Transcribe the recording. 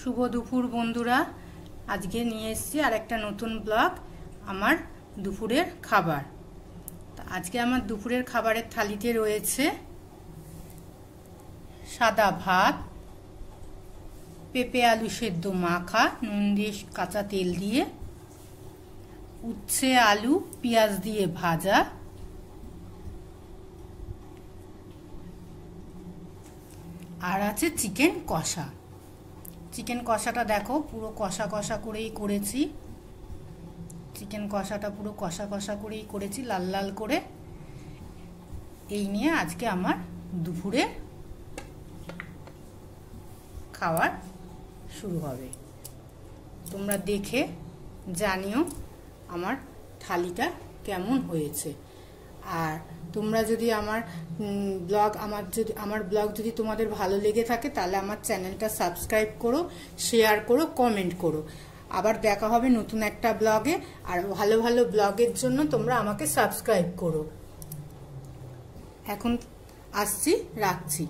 শুভ দুপুর বন্ধুরা, আজকে নিয়ে এসেছি আর একটা নতুন ব্লগ। আমার দুপুরের খাবার। আজকে আমার দুপুরের খাবারের থালিতে রয়েছে সাদা ভাত, পেঁপে আলু সেদ্ধ মাখা নুন দিয়ে কাঁচা তেল দিয়ে, উচ্ছে আলু পেঁয়াজ দিয়ে ভাজা, আর আছে চিকেন কষা। চিকেন কষাটা দেখো, পুরো কষা কষা করেই করেছি। চিকেন কষাটা পুরো কষা কষা করেই করেছি, লাল লাল করে। এই নিয়ে আজকে আমার দুপুরে খাওয়ার শুরু হবে। তোমরা দেখে জানিও আমার থালিটা কেমন হয়েছে। আর তোমরা যদি আমার ব্লগ যদি তোমাদের ভালো লেগে থাকে, তাহলে আমার চ্যানেলটা সাবস্ক্রাইব করো, শেয়ার করো, কমেন্ট করো। আবার দেখা হবে নতুন একটা ব্লগে। আর ভালো ভালো ব্লগের জন্য তোমরা আমাকে সাবস্ক্রাইব করো। এখন আসছি, রাখছি।